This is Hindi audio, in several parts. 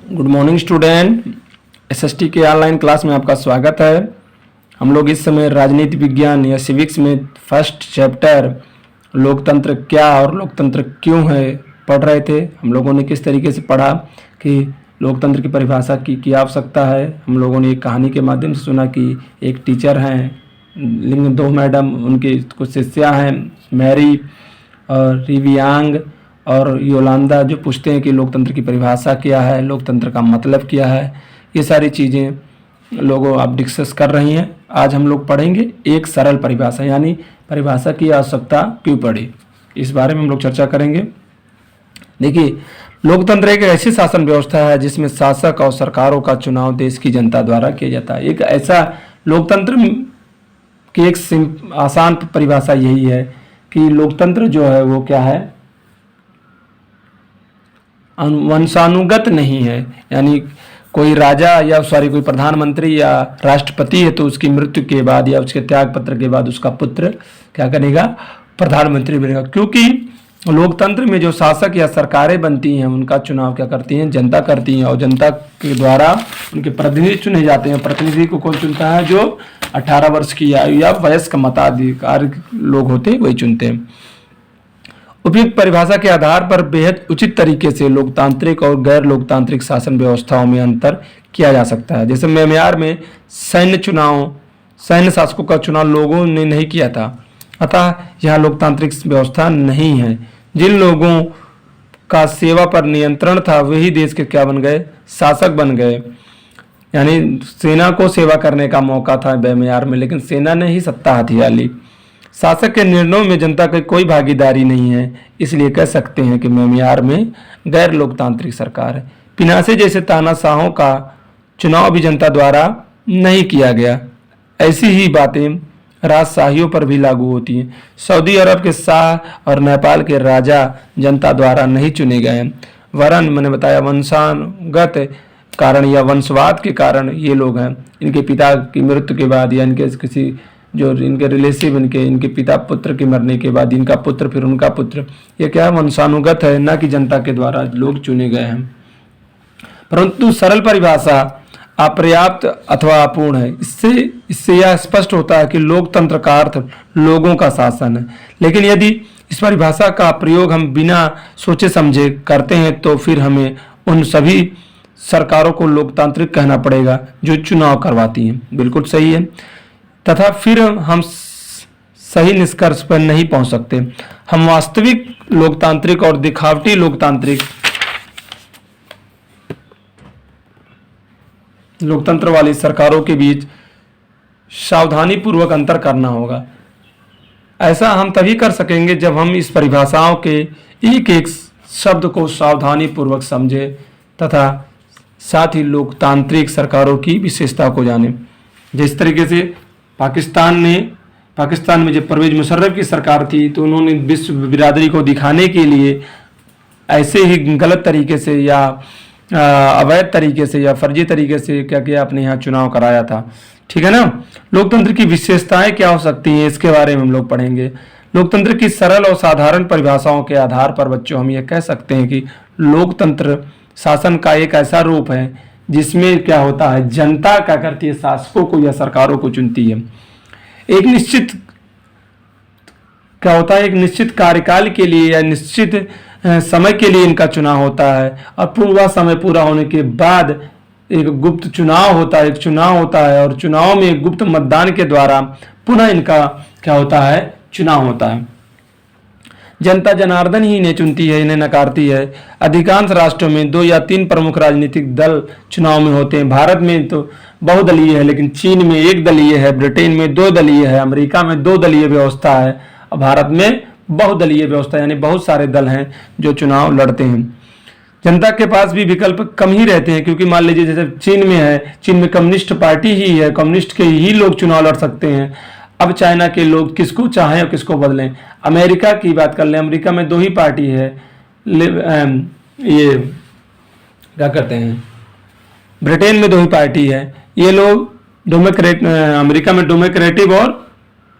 Good morning student. एसएसटी के ऑनलाइन क्लास में आपका स्वागत है। हम लोग इस समय राजनीति विज्ञान या सिविक्स में फर्स्ट चैप्टर लोकतंत्र क्या और लोकतंत्र क्यों है पढ़ रहे थे। हम लोगों ने किस तरीके से पढ़ा कि लोकतंत्र की परिभाषा की आवश्यकता है। हम लोगों ने एक कहानी के माध्यम से सुना कि एक टीचर हैं, लिंग दो मैडम, उनकी कुछ शिष्या हैं मैरी और रिवियांग और योलांदा, जो पूछते हैं कि लोकतंत्र की परिभाषा क्या है, लोकतंत्र का मतलब क्या है। ये सारी चीज़ें लोगों आप डिस्कस कर रही हैं। आज हम लोग पढ़ेंगे एक सरल परिभाषा, यानी परिभाषा की आवश्यकता क्यों पड़ी, इस बारे में हम लोग चर्चा करेंगे। देखिए, लोकतंत्र एक ऐसी शासन व्यवस्था है जिसमें शासक और सरकारों का चुनाव देश की जनता द्वारा किया जाता है। एक ऐसा लोकतंत्र की एक आसान परिभाषा यही है कि लोकतंत्र जो है वो क्या है, वंशानुगत नहीं है। यानी कोई राजा या कोई प्रधानमंत्री या राष्ट्रपति है तो उसकी मृत्यु के बाद या उसके त्याग पत्र के बाद उसका पुत्र क्या करेगा, प्रधानमंत्री बनेगा। क्योंकि लोकतंत्र में जो शासक या सरकारें बनती हैं उनका चुनाव क्या करती हैं, जनता करती हैं, और जनता के द्वारा उनके प्रतिनिधि चुने जाते हैं। प्रतिनिधि को कौन चुनता है? जो 18 वर्ष की आयु या वयस्क मताधिकार लोग होते हैं वही चुनते हैं। उपयुक्त परिभाषा के आधार पर बेहद उचित तरीके से लोकतांत्रिक और गैर लोकतांत्रिक शासन व्यवस्थाओं में अंतर किया जा सकता है। जैसे म्यांमार में सैन्य शासकों का चुनाव लोगों ने नहीं किया था, अतः यहाँ लोकतांत्रिक व्यवस्था नहीं है। जिन लोगों का सेवा पर नियंत्रण था वही देश के क्या बन गए, शासक बन गए। यानी सेना को सेवा करने का मौका था म्यांमार में, लेकिन सेना ने ही सत्ता हाथिया ली। शासक के निर्णयों में जनता की कोई भागीदारी नहीं है, इसलिए कह सकते हैं कि म्यांमार में गैर लोकतांत्रिक सरकार है। पिनासे जैसे तानाशाहों का चुनाव भी जनता द्वारा नहीं किया गया। ऐसी ही बातें राजशाहियों पर भी लागू होती हैं। सऊदी अरब के शाह और नेपाल के राजा जनता द्वारा नहीं चुने गए हैं, वरन मैंने बताया वंशानुगत कारण या वंशवाद के कारण ये लोग हैं। इनके पिता की मृत्यु के बाद या इनके किसी जो इनके रिलेटिव इनके पिता पुत्र के मरने के बाद इनका पुत्र फिर उनका पुत्र, ये क्या है, वंशानुगत है, न कि जनता के द्वारा लोग चुने गए हैं। परंतु सरल परिभाषा अपर्याप्त अथवा अपूर्ण है। इससे यह स्पष्ट होता है कि लोकतंत्र का अर्थ लोगों का शासन है। लेकिन यदि इस परिभाषा का प्रयोग हम बिना सोचे समझे करते हैं तो फिर हमें उन सभी सरकारों को लोकतांत्रिक कहना पड़ेगा जो चुनाव करवाती हैं। बिल्कुल सही है। तथा फिर हम सही निष्कर्ष पर नहीं पहुंच सकते। हम वास्तविक लोकतांत्रिक और दिखावटी लोकतंत्र वाली सरकारों के बीच सावधानी पूर्वक अंतर करना होगा। ऐसा हम तभी कर सकेंगे जब हम इस परिभाषाओं के एक एक शब्द को सावधानी पूर्वक समझें तथा साथ ही लोकतांत्रिक सरकारों की विशेषता को जानें। जिस तरीके से पाकिस्तान में जब परवेज मुशर्रफ की सरकार थी तो उन्होंने विश्व बिरादरी को दिखाने के लिए ऐसे ही गलत तरीके से या अवैध तरीके से या फर्जी तरीके से क्या किया, अपने यहाँ चुनाव कराया था। ठीक है ना। लोकतंत्र की विशेषताएं क्या हो सकती हैं, इसके बारे में हम लोग पढ़ेंगे। लोकतंत्र की सरल और साधारण परिभाषाओं के आधार पर बच्चों हम ये कह सकते हैं कि लोकतंत्र शासन का एक ऐसा रूप है जिसमें क्या होता है, जनता क्या करती है, शासकों को या सरकारों को चुनती है। एक निश्चित क्या होता है, एक निश्चित कार्यकाल के लिए या निश्चित समय के लिए इनका चुनाव होता है, और पूरा समय पूरा होने के बाद एक गुप्त चुनाव होता है, एक चुनाव होता है, और चुनाव में एक गुप्त मतदान के द्वारा पुनः इनका क्या होता है, चुनाव होता है। जनता जनार्दन ही इन्हें चुनती है, इन्हें नकारती है। अधिकांश राष्ट्रों में 2 या 3 प्रमुख राजनीतिक दल चुनाव में होते हैं। भारत में तो बहुदलीय है, लेकिन चीन में एक दलीय है, ब्रिटेन में 2 दलीय है, अमेरिका में 2 दलीय व्यवस्था है, और भारत में बहुदलीय व्यवस्था, यानी बहुत सारे दल हैं जो चुनाव लड़ते हैं। जनता के पास भी विकल्प कम ही रहते हैं, क्योंकि मान लीजिए जैसे चीन में है, चीन में कम्युनिस्ट पार्टी ही है, कम्युनिस्ट के ही लोग चुनाव लड़ सकते हैं। अब चाइना के लोग किसको चाहें और किसको बदलें। अमेरिका की बात कर लें, अमेरिका में 2 ही पार्टी है, ये क्या करते हैं, ब्रिटेन में 2 ही पार्टी है। ये लोग अमेरिका में डेमोक्रेटिक और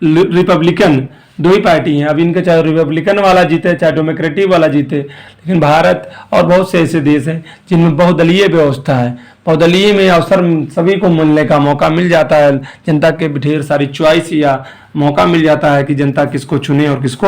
रिपब्लिकन दो ही पार्टी हैं। अब इनके चाहे रिपब्लिकन वाला जीते चाहे डेमोक्रेटिक वाला जीते, लेकिन भारत और बहुत से ऐसे देश हैं जिनमें बहुदलीय व्यवस्था है। बहुदलीय में अवसर सभी को मिलने का मौका मिल जाता है, जनता के ढेर सारी चॉइस या मौका मिल जाता है कि जनता किसको चुने और किसको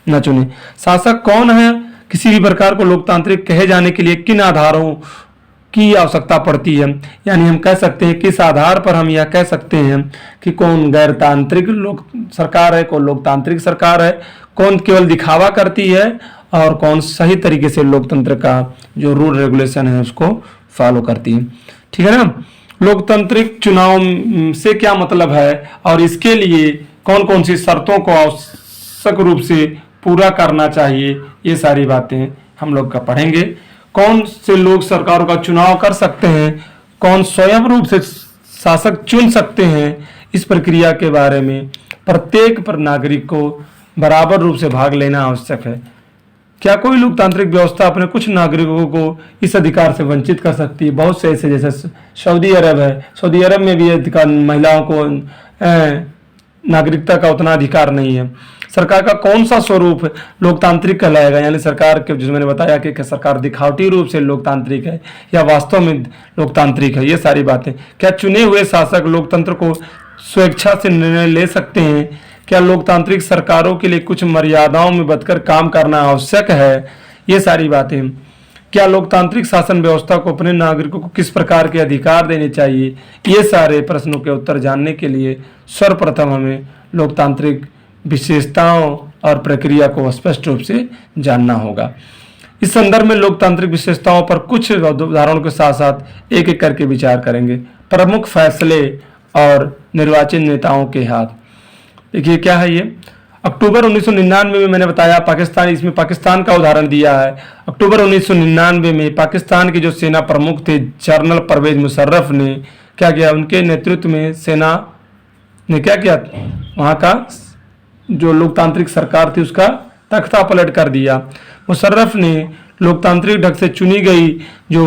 न चुने। शासक कौन है, किसी भी प्रकार को लोकतांत्रिक कहे जाने के लिए किन आधारों की आवश्यकता पड़ती है, यानी हम कह सकते हैं किस आधार पर हम यह कह सकते हैं कि कौन गैरतांत्रिक लोक सरकार है, कौन लोकतांत्रिक सरकार है, कौन केवल दिखावा करती है और कौन सही तरीके से लोकतंत्र का जो रूल रेगुलेशन है उसको फॉलो करती है। ठीक है ना। लोकतांत्रिक चुनाव से क्या मतलब है और इसके लिए कौन कौन सी शर्तों को आवश्यक रूप से पूरा करना चाहिए, ये सारी बातें हम लोग का पढ़ेंगे। कौन से लोग सरकारों का चुनाव कर सकते हैं, कौन स्वयं रूप से शासक चुन सकते हैं, इस प्रक्रिया के बारे में प्रत्येक पर नागरिक को बराबर रूप से भाग लेना आवश्यक है। क्या कोई लोकतांत्रिक व्यवस्था अपने कुछ नागरिकों को इस अधिकार से वंचित कर सकती है? बहुत से ऐसे, जैसे सऊदी अरब है, सऊदी अरब में भी अधिकार महिलाओं को नागरिकता का उतना अधिकार नहीं है। सरकार का कौन सा स्वरूप लोकतांत्रिक कहलाएगा, यानी सरकार के, जो मैंने बताया कि सरकार दिखावटी रूप से लोकतांत्रिक है या वास्तव में लोकतांत्रिक है, ये सारी बातें। क्या चुने हुए शासक लोकतंत्र को स्वेच्छा से निर्णय ले सकते हैं? क्या लोकतांत्रिक सरकारों के लिए कुछ मर्यादाओं में बचकर काम करना आवश्यक है? ये सारी बातें। क्या लोकतांत्रिक शासन व्यवस्था को अपने नागरिकों को किस प्रकार के अधिकार देने चाहिए? ये सारे प्रश्नों के उत्तर जानने के लिए सर्वप्रथम हमें लोकतांत्रिक विशेषताओं और प्रक्रिया को स्पष्ट रूप से जानना होगा। इस संदर्भ में लोकतांत्रिक विशेषताओं पर कुछ उदाहरणों के साथ साथ एक एक करके विचार करेंगे। प्रमुख फैसले और निर्वाचित नेताओं के हाथ। देखिए क्या है ये। अक्टूबर 1999 में मैंने बताया पाकिस्तान, इसमें पाकिस्तान का उदाहरण दिया है। अक्टूबर 1999 में पाकिस्तान के जो सेना प्रमुख थे जनरल परवेज मुशर्रफ ने क्या किया, उनके नेतृत्व में सेना ने क्या किया, वहाँ का जो लोकतांत्रिक सरकार थी उसका तख्ता पलट कर दिया। मुशर्रफ ने लोकतांत्रिक ढंग से चुनी गई जो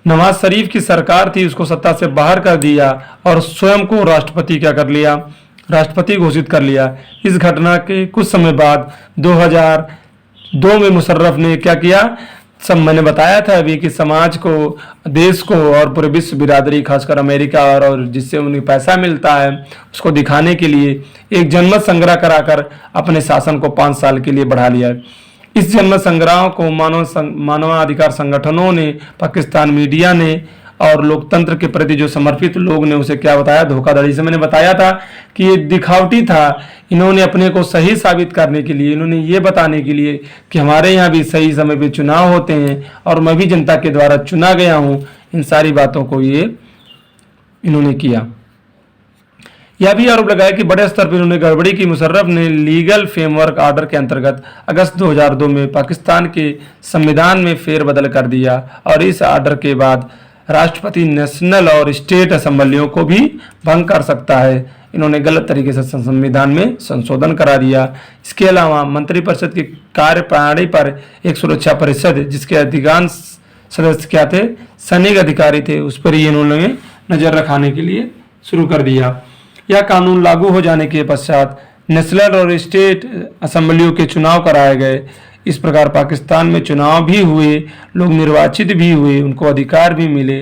नवाज शरीफ की सरकार थी उसको सत्ता से बाहर कर दिया और स्वयं को राष्ट्रपति क्या कर लिया, राष्ट्रपति घोषित कर लिया। इस घटना के कुछ समय बाद 2002 में मुशर्रफ ने क्या किया, सब मैंने बताया था अभी कि समाज को, देश को और पूरे विश्व बिरादरी, खासकर अमेरिका और जिससे उन्हें पैसा मिलता है उसको दिखाने के लिए एक जनमत संग्रह कराकर अपने शासन को 5 साल के लिए बढ़ा लिया। इस जनमत संग्रह को मानवाधिकार संगठनों ने, पाकिस्तान मीडिया ने और लोकतंत्र के प्रति जो समर्पित लोग ने उसे क्या बताया, धोखाधड़ी से। मैंने बताया था कि ये दिखावटी था। इन्होंने अपने को सही साबित करने के लिए, इन्होंने ये बताने के लिए कि हमारे यहाँ भी सही समय पे चुनाव होते हैं और मैं भी जनता के द्वारा चुना गया हूँ, इन सारी बातों को ये इन्होंने किया। यह भी आरोप लगाया कि बड़े स्तर पर इन्होंने गड़बड़ी की। मुशर्रफ ने लीगल फ्रेमवर्क ऑर्डर के अंतर्गत अगस्त 2002 में पाकिस्तान के संविधान में फेरबदल कर दिया और इस ऑर्डर के बाद राष्ट्रपति नेशनल और स्टेट असेंबलियों को भी भंग कर सकता है। इन्होंने गलत तरीके से संविधान में संशोधन करा दिया। इसके अलावा मंत्रिपरिषद की कार्यप्रणाली पर एक सुरक्षा परिषद, जिसके अधिकांश सदस्य क्या थे, सैनिक अधिकारी थे, उस पर ही इन्होंने नजर रखाने के लिए शुरू कर दिया। यह कानून लागू हो जाने के पश्चात नेशनल और स्टेट असेंबलियों के चुनाव कराए गए। इस प्रकार पाकिस्तान में चुनाव भी हुए, लोग निर्वाचित भी हुए, उनको अधिकार भी मिले।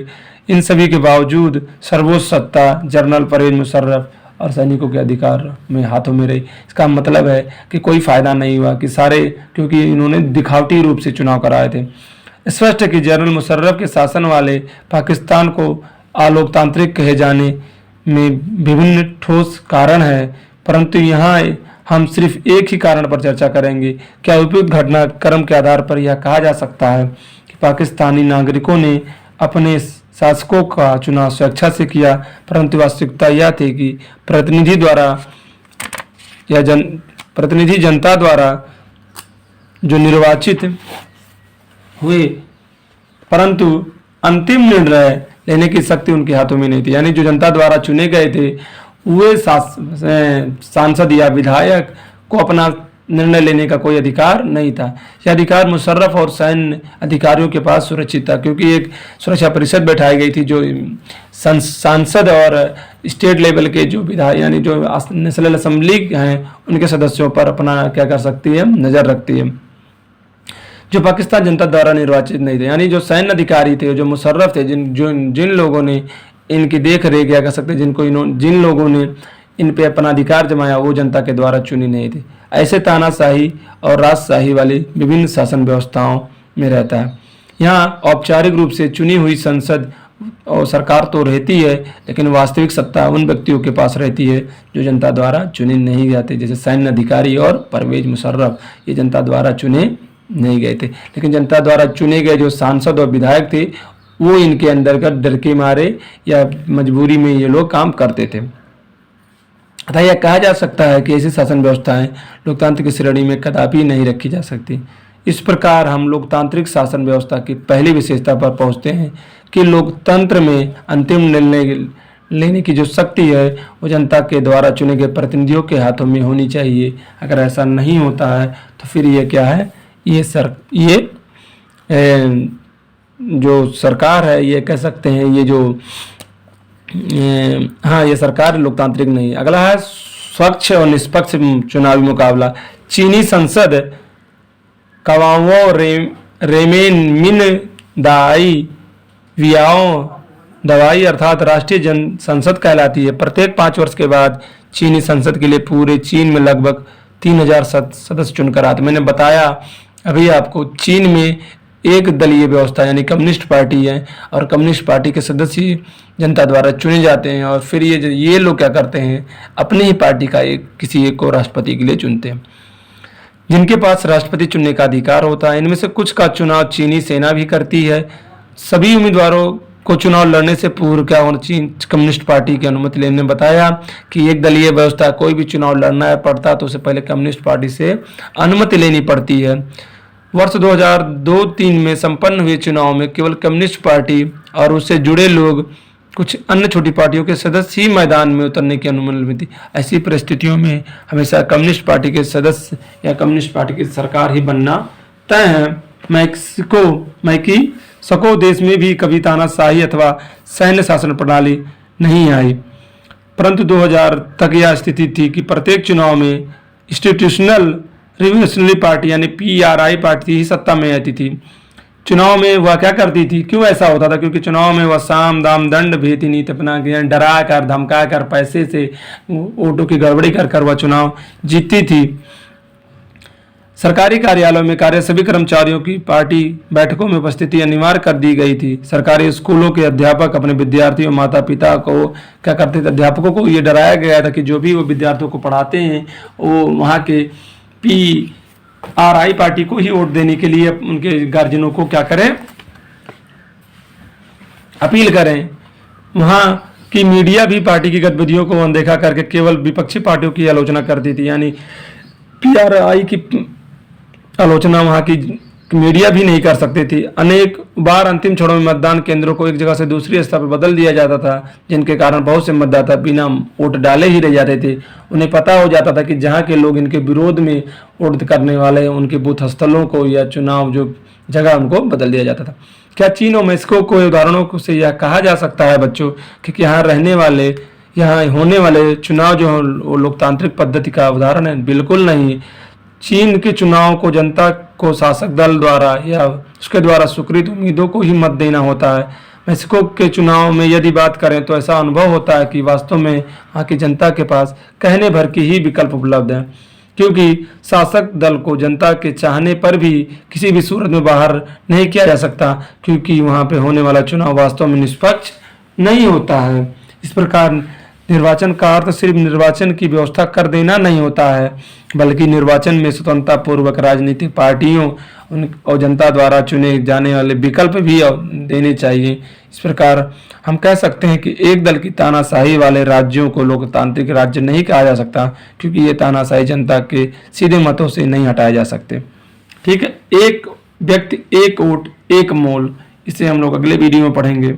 इन सभी के बावजूद सर्वोच्च सत्ता जनरल परवेज मुशर्रफ और सैनिकों के अधिकार में हाथों में रही। इसका मतलब है कि कोई फायदा नहीं हुआ कि सारे, क्योंकि इन्होंने दिखावटी रूप से चुनाव कराए थे। स्पष्ट है कि जनरल मुशर्रफ के शासन वाले पाकिस्तान को अलोकतांत्रिक कहे जाने में विभिन्न ठोस कारण है, परंतु यहाँ हम सिर्फ एक ही कारण पर चर्चा करेंगे। क्या उपयुक्त घटनाक्रम के आधार पर यह कहा जा सकता है कि पाकिस्तानी नागरिकों ने अपने शासकों का चुनाव स्वेच्छा से किया, परंतु वास्तविकता यह थी कि प्रतिनिधि जनता द्वारा जो निर्वाचित हुए, परंतु अंतिम निर्णय लेने की शक्ति उनके हाथों में नहीं थी। यानी जो जनता द्वारा चुने गए थे वे सांसद या विधायक को अपना निर्णय लेने का कोई अधिकार नहीं था। यह अधिकार मुशर्रफ और सैन्य अधिकारियों के पास सुरक्षित था, क्योंकि एक सुरक्षा परिषद बैठाई गई थी जो सांसद और स्टेट लेवल के जो विधायक यानी जो नेशनल असेंबली हैं उनके सदस्यों पर अपना क्या कर सकती है, नज़र रखती है। जो पाकिस्तान जनता द्वारा निर्वाचित नहीं थे, यानी जो सैन्य अधिकारी थे, जो मुशर्रफ थे, जिन लोगों ने इनकी देख रेख क्या कर सकते, जिन लोगों ने इन पे अपना अधिकार जमाया, वो जनता के द्वारा चुनी नहीं थी। ऐसे तानाशाही और राजशाही वाली विभिन्न शासन व्यवस्थाओं में रहता है। यहाँ औपचारिक रूप से चुनी हुई संसद और सरकार तो रहती है, लेकिन वास्तविक सत्ता उन व्यक्तियों के पास रहती है जो जनता द्वारा चुने नहीं जाते। जैसे सैन्य अधिकारी और परवेज मुशर्रफ, ये जनता द्वारा चुने नहीं गए थे, लेकिन जनता द्वारा चुने गए जो सांसद और विधायक थे वो इनके अंतर्गत डर के मारे या मजबूरी में ये लोग काम करते थे। अतः यह कहा जा सकता है कि ऐसी शासन व्यवस्थाएं लोकतंत्र की श्रेणी में कदापि नहीं रखी जा सकती। इस प्रकार हम लोकतांत्रिक शासन व्यवस्था की पहली विशेषता पर पहुंचते हैं कि लोकतंत्र में अंतिम निर्णय लेने की जो शक्ति है वो जनता के द्वारा चुने गए प्रतिनिधियों के हाथों में होनी चाहिए। अगर ऐसा नहीं होता है तो फिर ये क्या है, जो सरकार है, ये कह सकते हैं ये जो ये सरकार लोकतांत्रिक नहीं। अगला है स्वच्छ और निष्पक्ष चुनावी मुकाबला। चीनी संसद कवाओ रेमेन मिन दाई वियाओ दवाई अर्थात राष्ट्रीय जन संसद कहलाती है। प्रत्येक 5 वर्ष के बाद चीनी संसद के लिए पूरे चीन में लगभग 3000 सदस्य चुनकर आते। मैंने बताया अभी आपको, चीन में एक दलीय व्यवस्था यानी कम्युनिस्ट पार्टी है और कम्युनिस्ट पार्टी के सदस्य जनता द्वारा चुने जाते हैं और फिर ये लोग क्या करते हैं, अपनी ही पार्टी का किसी एक को राष्ट्रपति के लिए चुनते हैं। जिनके पास राष्ट्रपति चुनने का अधिकार होता है, इनमें से कुछ का चुनाव चीनी सेना भी करती है। सभी उम्मीदवारों को चुनाव लड़ने से पूर्व क्या होना चाहिए, कम्युनिस्ट पार्टी की अनुमति लेने। बताया कि एक दलीय व्यवस्था, कोई भी चुनाव लड़ना पड़ता तो उससे पहले कम्युनिस्ट पार्टी से अनुमति लेनी पड़ती है। वर्ष 2002-3 में संपन्न हुए चुनाव में केवल कम्युनिस्ट पार्टी और उससे जुड़े लोग, कुछ अन्य छोटी पार्टियों के सदस्य ही मैदान में उतरने की अनुमति मिलती। ऐसी परिस्थितियों में हमेशा कम्युनिस्ट पार्टी के सदस्य या कम्युनिस्ट पार्टी की सरकार ही बनना तय है। मैक्सिको देश में भी कभी तानाशाही अथवा सैन्य शासन प्रणाली नहीं आई, परंतु 2000 तक यह स्थिति थी कि प्रत्येक चुनाव में इंस्टीट्यूशनल रिवोल्यूशनरी पार्टी यानी PRI पार्टी ही सत्ता में आती थी। चुनाव में वह क्या करती थी, क्यों ऐसा होता था, क्योंकि चुनाव में वह साम दाम दंड भेद नीति अपना डरा कर धमका कर पैसे से वोटों की गड़बड़ी कर वह चुनाव जीतती थी। सरकारी कार्यालयों में कार्य सभी कर्मचारियों की पार्टी बैठकों में उपस्थिति अनिवार्य कर दी गई थी। सरकारी स्कूलों के अध्यापक अपने विद्यार्थियों माता पिता को क्या करते थे, अध्यापकों को ये डराया गया था कि जो भी वो विद्यार्थियों को पढ़ाते हैं वो वहाँ के PRI पार्टी को ही वोट देने के लिए उनके गार्जियनों को क्या करें, अपील करें। वहाँ की मीडिया भी पार्टी की गतिविधियों को अनदेखा करके केवल विपक्षी पार्टियों की आलोचना करती थी, यानी PRI की आलोचना वहाँ की मीडिया भी नहीं कर सकती थी। अनेक बार अंतिम क्षणों में मतदान केंद्रों को एक जगह से दूसरी स्थान पर बदल दिया जाता था, जिनके कारण बहुत से मतदाता बिना वोट डाले ही रह जाते थे। उन्हें पता हो जाता था कि जहाँ के लोग इनके विरोध में वोट करने वाले हैं उनके बूथ स्थलों को या चुनाव जो जगह उनको बदल दिया जाता था। क्या चीन और मैक्सिको को उदाहरणों से यह कहा जा सकता है बच्चों कि यहाँ रहने वाले, यहाँ होने वाले चुनाव जो लोकतांत्रिक पद्धति का उदाहरण है? बिल्कुल नहीं। चीन के चुनाव को जनता को शासक दल द्वारा या उसके द्वारा स्वीकृत उम्मीदों को ही मत देना होता है। मैक्सिको के चुनाव में यदि बात करें तो ऐसा अनुभव होता है कि वास्तव में वहाँ की जनता के पास कहने भर के ही विकल्प उपलब्ध हैं, क्योंकि शासक दल को जनता के चाहने पर भी किसी भी सूरत में बाहर नहीं किया जा सकता, क्योंकि वहाँ पे होने वाला चुनाव वास्तव में निष्पक्ष नहीं होता है। इस प्रकार निर्वाचन का अर्थ सिर्फ निर्वाचन की व्यवस्था कर देना नहीं होता है, बल्कि निर्वाचन में स्वतंत्रता पूर्वक राजनीतिक पार्टियों और जनता द्वारा चुने जाने वाले विकल्प भी देने चाहिए। इस प्रकार हम कह सकते हैं कि एक दल की तानाशाही वाले राज्यों को लोकतांत्रिक राज्य नहीं कहा जा सकता, क्योंकि ये तानाशाही जनता के सीधे मतों से नहीं हटाए जा सकते। ठीक है, एक व्यक्ति एक वोट एक मोल, इसे हम लोग अगले वीडियो में पढ़ेंगे।